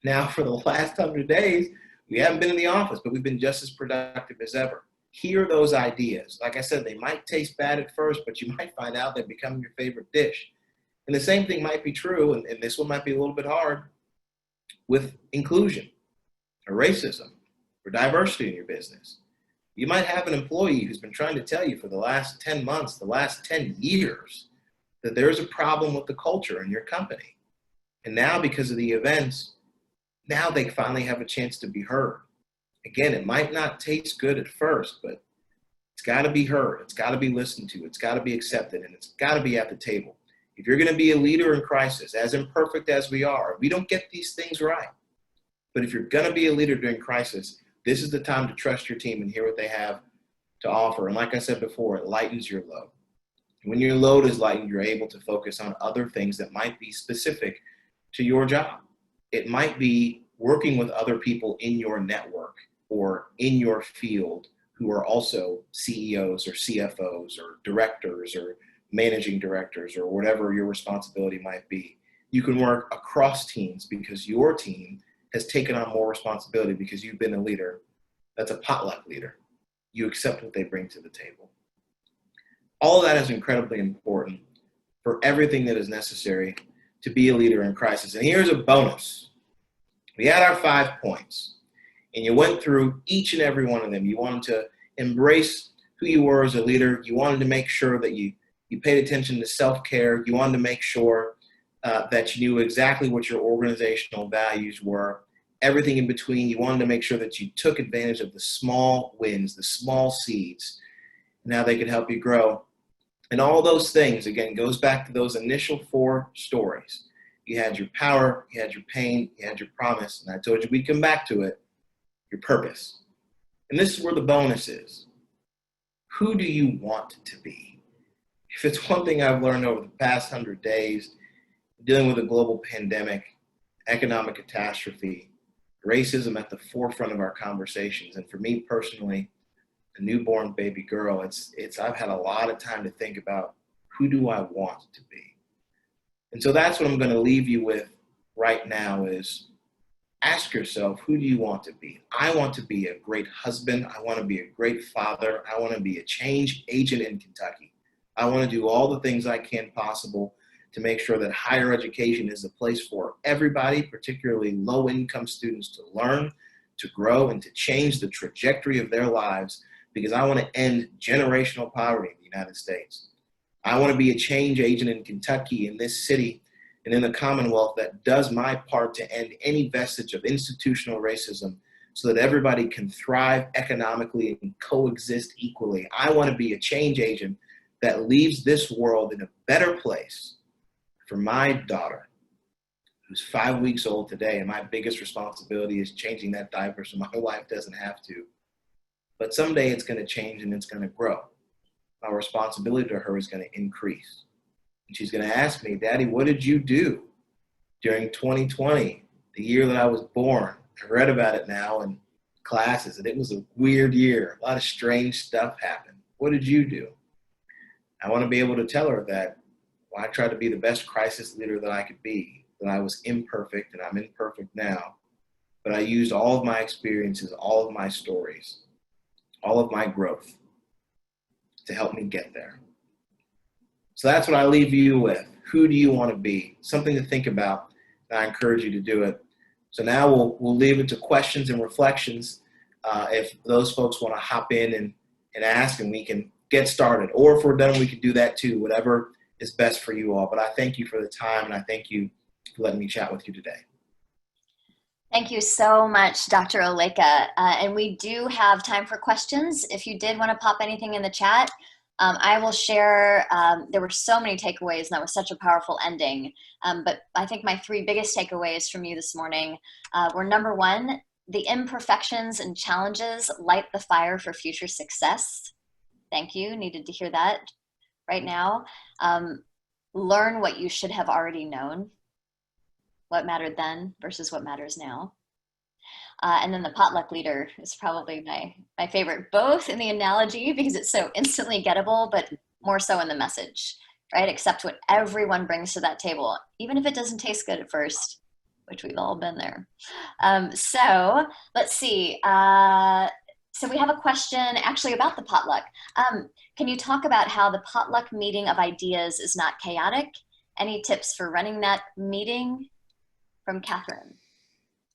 now for the last 100 days, we haven't been in the office, but we've been just as productive as ever. Hear those ideas. Like I said, they might taste bad at first, but you might find out they're becoming your favorite dish. And the same thing might be true, and this one might be a little bit hard, with inclusion or racism or diversity in your business. You might have an employee who's been trying to tell you for the last 10 months, the last 10 years, that there's a problem with the culture in your company. And now, because of the events, now they finally have a chance to be heard. Again, it might not taste good at first, but it's got to be heard. It's got to be listened to. It's got to be accepted, and it's got to be at the table. If you're going to be a leader in crisis, as imperfect as we are, we don't get these things right. But if you're going to be a leader during crisis, this is the time to trust your team and hear what they have to offer. And like I said before, it lightens your load. When your load is lightened, you're able to focus on other things that might be specific to your job. It might be working with other people in your network or in your field who are also CEOs or CFOs or directors or managing directors or whatever your responsibility might be. You can work across teams because your team has taken on more responsibility because you've been a leader. That's a potluck leader. You accept what they bring to the table. All of that is incredibly important for everything that is necessary to be a leader in crisis. And here's a bonus. We had our 5 points, and you went through each and every one of them. You wanted to embrace who you were as a leader. You wanted to make sure that you paid attention to self-care. You wanted to make sure that you knew exactly what your organizational values were. Everything in between, you wanted to make sure that you took advantage of the small wins, the small seeds, and how they could help you grow. And all those things, again, goes back to those initial 4 stories. You had your power, you had your pain, you had your promise, and I told you we'd come back to it, your purpose. And this is where the bonus is. Who do you want to be? If it's one thing I've learned over the past 100 days, dealing with a global pandemic, economic catastrophe, racism at the forefront of our conversations, and for me personally, a newborn baby girl, I've had a lot of time to think about who do I want to be. And so that's what I'm going to leave you with right now is ask yourself, who do you want to be? I want to be a great husband. I want to be a great father. I want to be a change agent in Kentucky. I want to do all the things I can possible to make sure that higher education is a place for everybody, particularly low-income students, to learn, to grow, and to change the trajectory of their lives, because I want to end generational poverty in the United States. I want to be a change agent in Kentucky, in this city, and in the Commonwealth that does my part to end any vestige of institutional racism so that everybody can thrive economically and coexist equally. I want to be a change agent that leaves this world in a better place for my daughter, who's 5 weeks old today, and my biggest responsibility is changing that diaper so my wife doesn't have to. But someday it's going to change and it's going to grow. My responsibility to her is going to increase. And she's going to ask me, Daddy, what did you do during 2020, the year that I was born? I read about it now in classes, and it was a weird year. A lot of strange stuff happened. What did you do? I want to be able to tell her that, well, I tried to be the best crisis leader that I could be, that I was imperfect, and I'm imperfect now. But I used all of my experiences, all of my stories, all of my growth to help me get there. So that's what I leave you with. Who do you want to be? Something to think about, and I encourage you to do it. So now we'll leave it to questions and reflections. If those folks want to hop in and ask, and we can get started. Or if we're done, we can do that too, whatever is best for you all. But I thank you for the time, and I thank you for letting me chat with you today. Thank you so much, Dr. Oleka. And we do have time for questions. If you did want to pop anything in the chat, I will share. There were so many takeaways, and that was such a powerful ending. But I think my three biggest takeaways from you this morning were, number one, the imperfections and challenges light the fire for future success. Thank you. Needed to hear that right now. Learn what you should have already known. What mattered then versus what matters now. And then the potluck leader is probably my favorite, both in the analogy because it's so instantly gettable, but more so in the message, right? Accept what everyone brings to that table, even if it doesn't taste good at first, which we've all been there. So let's see. So we have a question actually about the potluck. Can you talk about how the potluck meeting of ideas is not chaotic? Any tips for running that meeting? From Catherine.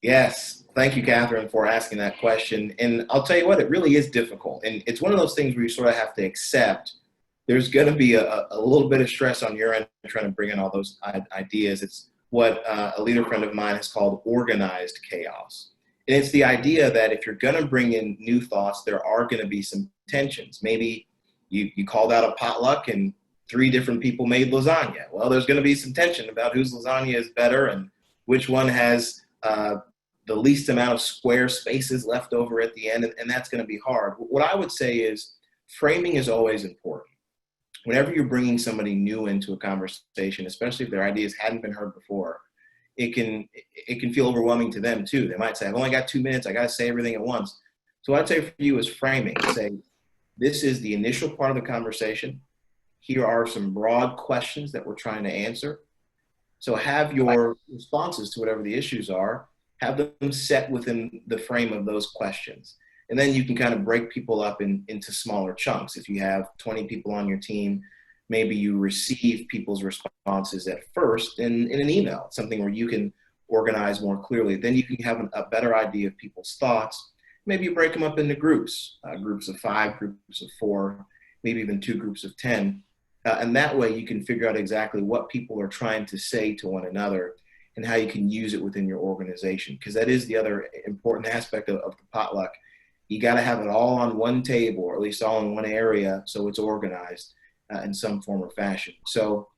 Yes, thank you, Catherine, for asking that question. And I'll tell you what, it really is difficult. And it's one of those things where you sort of have to accept there's going to be a little bit of stress on your end trying to bring in all those ideas. It's what a leader friend of mine has called organized chaos. And it's the idea that if you're going to bring in new thoughts, there are going to be some tensions. Maybe you called out a potluck and 3 different people made lasagna. Well, there's going to be some tension about whose lasagna is better and which one has the least amount of square spaces left over at the end, and that's going to be hard. What I would say is framing is always important. Whenever you're bringing somebody new into a conversation, especially if their ideas hadn't been heard before, it can feel overwhelming to them too. They might say, I've only got 2 minutes, I got to say everything at once. So what I'd say for you is framing. Say, this is the initial part of the conversation. Here are some broad questions that we're trying to answer. So have your responses to whatever the issues are, have them set within the frame of those questions. And then you can kind of break people up into smaller chunks. If you have 20 people on your team, maybe you receive people's responses at first in an email, something where you can organize more clearly. Then you can have a better idea of people's thoughts. Maybe you break them up into groups, groups of 5, groups of 4, maybe even 2 groups of 10. And that way you can figure out exactly what people are trying to say to one another and how you can use it within your organization. Because that is the other important aspect of the potluck. You got to have it all on one table, or at least all in one area, so it's organized in some form or fashion. So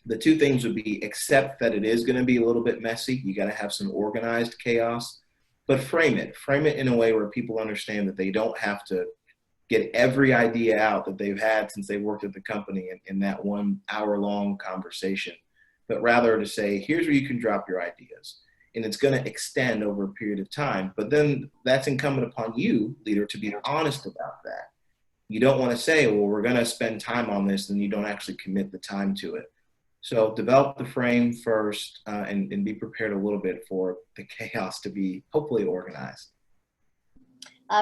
the 2 things would be accept that it is going to be a little bit messy. You got to have some organized chaos, but frame it in a way where people understand that they don't have to get every idea out that they've had since they worked at the company in that 1 hour-long conversation, but rather to say, here's where you can drop your ideas. And it's going to extend over a period of time. But then that's incumbent upon you, leader, to be honest about that. You don't want to say, well, we're going to spend time on this, and you don't actually commit the time to it. So develop the frame first and be prepared a little bit for the chaos to be hopefully organized.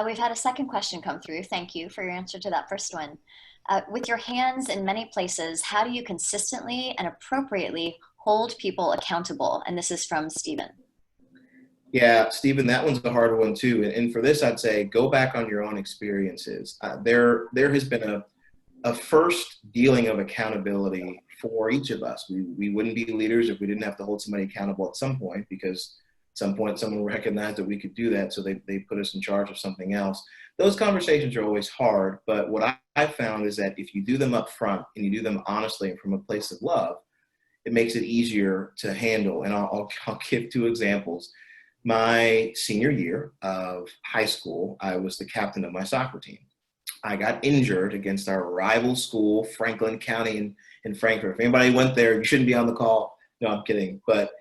We've had a second question come through. Thank you for your answer to that first one. With your hands in many places, how do you consistently and appropriately hold people accountable? And this is from Stephen. Yeah, Stephen, that one's a hard one too. And for this, I'd say go back on your own experiences. There has been a first dealing of accountability for each of us. We wouldn't be leaders if we didn't have to hold somebody accountable at some point, because at some point someone recognized that we could do that, so they put us in charge of something else. Those conversations are always hard, but what I found is that if you do them up front and you do them honestly and from a place of love, it makes it easier to handle. And I'll give two examples. My senior year of high school, I was the captain of my soccer team. I got injured against our rival school, Franklin County in Frankfurt. If anybody went there, you shouldn't be on the call. No, I'm kidding. But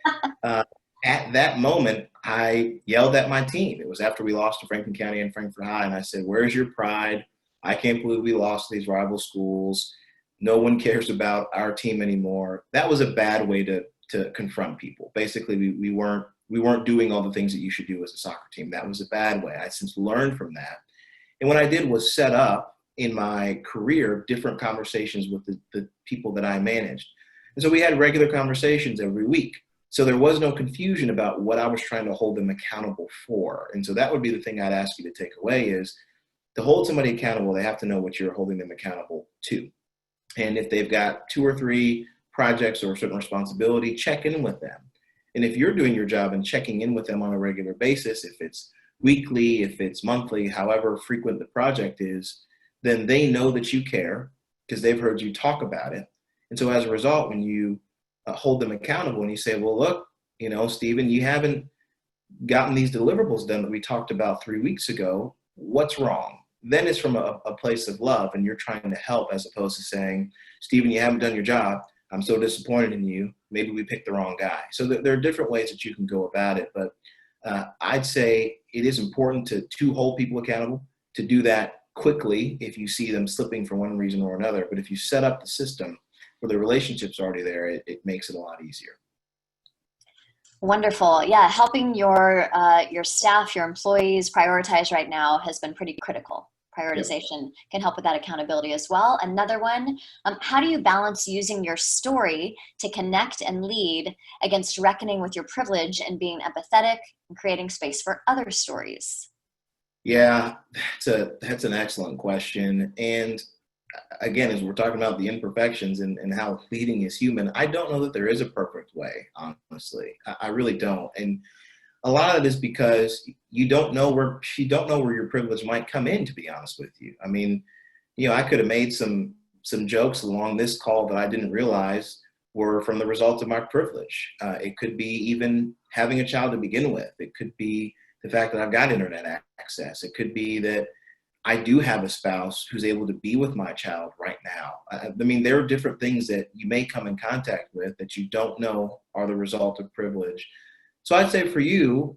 at that moment, I yelled at my team. It was after we lost to Franklin County and Frankfurt High, and I said, "Where's your pride? I can't believe we lost to these rival schools. No one cares about our team anymore." That was a bad way to confront people. Basically, we weren't doing all the things that you should do as a soccer team. That was a bad way. I since learned from that. And what I did was set up in my career different conversations with the people that I managed. And so we had regular conversations every week. So there was no confusion about what I was trying to hold them accountable for. And so that would be the thing I'd ask you to take away is to hold somebody accountable, they have to know what you're holding them accountable to. And if they've got 2 or 3 projects or a certain responsibility, check in with them. And if you're doing your job and checking in with them on a regular basis, if it's weekly, if it's monthly, however frequent the project is, then they know that you care because they've heard you talk about it. And so as a result, when you hold them accountable and you say, "Well, look, Stephen, you haven't gotten these deliverables done that we talked about 3 weeks ago. What's wrong?" Then it's from a place of love and you're trying to help, as opposed to saying, "Stephen, you haven't done your job. I'm so disappointed in you. Maybe we picked the wrong guy." So there are different ways that you can go about it. But I'd say it is important to hold people accountable, to do that quickly if you see them slipping for one reason or another. But if you set up the system where the relationship's already there, it makes it a lot easier. Wonderful. Yeah, helping your staff, your employees prioritize right now has been pretty critical. Prioritization can help with that accountability as well. Another one, how do you balance using your story to connect and lead against reckoning with your privilege and being empathetic and creating space for other stories? Yeah, that's an excellent question. And again, as we're talking about the imperfections and how leading is human, I don't know that there is a perfect way, honestly. I really don't. And a lot of it is because you don't know where your privilege might come in, to be honest with you. I mean, I could have made some jokes along this call that I didn't realize were from the result of my privilege. It could be even having a child to begin with. It could be the fact that I've got internet access. It could be that I do have a spouse who's able to be with my child right now. I mean, there are different things that you may come in contact with that you don't know are the result of privilege. So I'd say for you,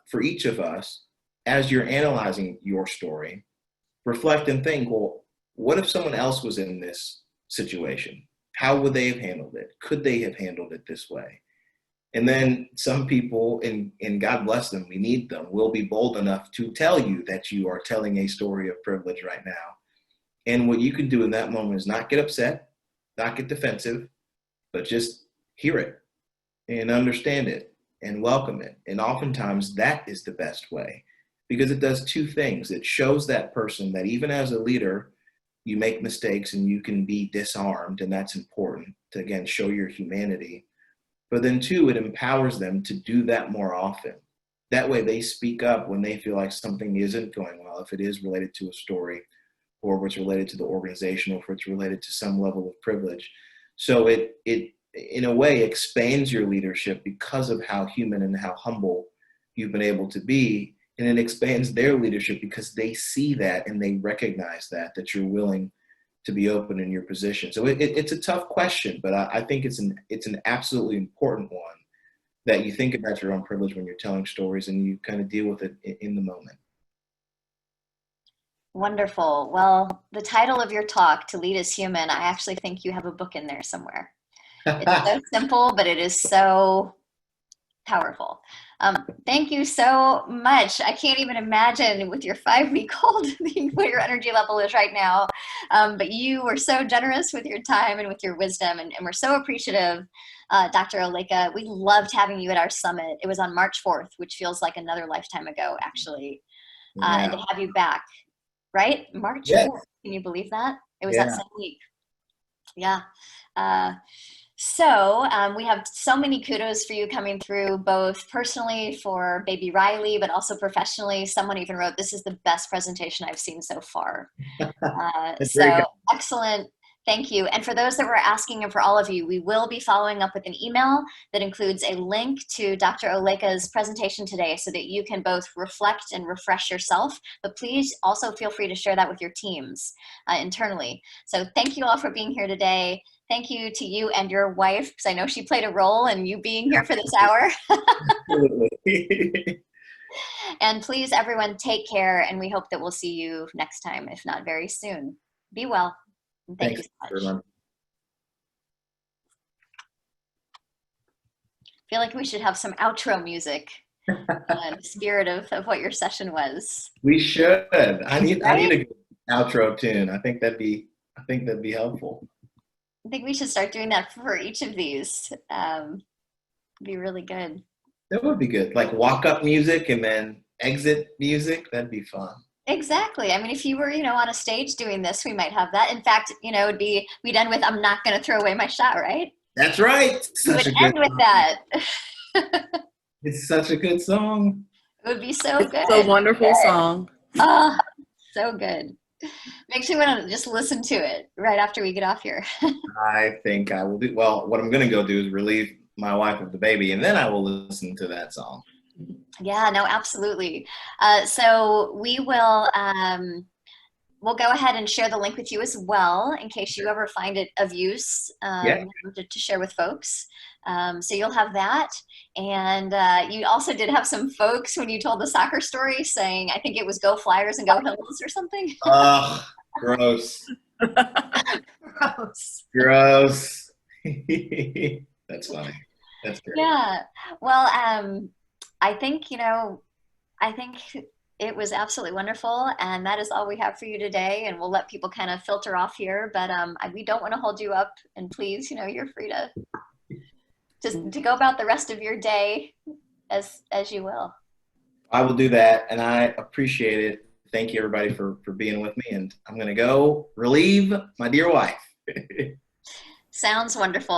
for each of us, as you're analyzing your story, reflect and think, well, what if someone else was in this situation? How would they have handled it? Could they have handled it this way? And then some people, and God bless them, we need them, will be bold enough to tell you that you are telling a story of privilege right now. And what you can do in that moment is not get upset, not get defensive, but just hear it and understand it and welcome it. And oftentimes that is the best way, because it does 2 things. It shows that person that even as a leader, you make mistakes and you can be disarmed. And that's important to, again, show your humanity. But then 2, it empowers them to do that more often. That way they speak up when they feel like something isn't going well, if it is related to a story or if it's related to the organization or if it's related to some level of privilege. So it in a way expands your leadership because of how human and how humble you've been able to be. And it expands their leadership because they see that and they recognize that you're willing to be open in your position. So it's a tough question, but I think it's an absolutely important one, that you think about your own privilege when you're telling stories and you kind of deal with it in the moment. Wonderful. Well, the title of your talk, "To Lead is Human," I actually think you have a book in there somewhere. It's so simple, but it is so powerful. Thank you so much. I can't even imagine with your 5-week-old what your energy level is right now. But you were so generous with your time and with your wisdom, and we're so appreciative, Dr. Oleka. We loved having you at our summit. It was on March 4th, which feels like another lifetime ago, actually. And to Yeah. have you back, right? March Yes. 4th. Can you believe that? It was that Yeah. same week. Yeah. So we have so many kudos for you coming through, both personally for baby Riley, but also professionally. Someone even wrote, "This is the best presentation I've seen so far." That's very So good. excellent. Thank you. And for those that were asking, and for all of you, we will be following up with an email that includes a link to Dr. Oleka's presentation today so that you can both reflect and refresh yourself. But please also feel free to share that with your teams internally. So thank you all for being here today. Thank you to you and your wife, because I know she played a role in you being here for this hour. Absolutely. And please, everyone, take care. And we hope that we'll see you next time, if not very soon. Be well. And thank you Thanks, so much. everyone. I feel like we should have some outro music in the spirit of what your session was. We should. I need Right? a good outro tune. I think that'd be helpful. I think we should start doing that for each of these. Be really good. That would be good. Like walk up music and then exit music. That'd be fun. Exactly. I mean, if you were, on a stage doing this, we might have that. In fact, we'd end with, "I'm not going to throw away my shot," right? That's right. We Such would a good end with song. that. It's such a good song. It would be so It's a good. wonderful song. Oh, so good. Makes me want to just listen to it right after we get off here. I think I will do. Well, what I'm going to go do is relieve my wife of the baby, and then I will listen to that song. Yeah, no, absolutely. So we'll go ahead and share the link with you as well in case you ever find it of use Yeah. to share with folks. So you'll have that. And you also did have some folks when you told the soccer story saying, I think it was "Go Flyers and Go Hills" or something. Ugh, gross. Gross. Gross. That's funny. That's great. Yeah. Well, I think, I think it was absolutely wonderful, and that is all we have for you today. And we'll let people kind of filter off here, but we don't want to hold you up. And please, you're free to go about the rest of your day as you will. I will do that, and I appreciate it. Thank you, everybody, for being with me. And I'm going to go relieve my dear wife. Sounds wonderful.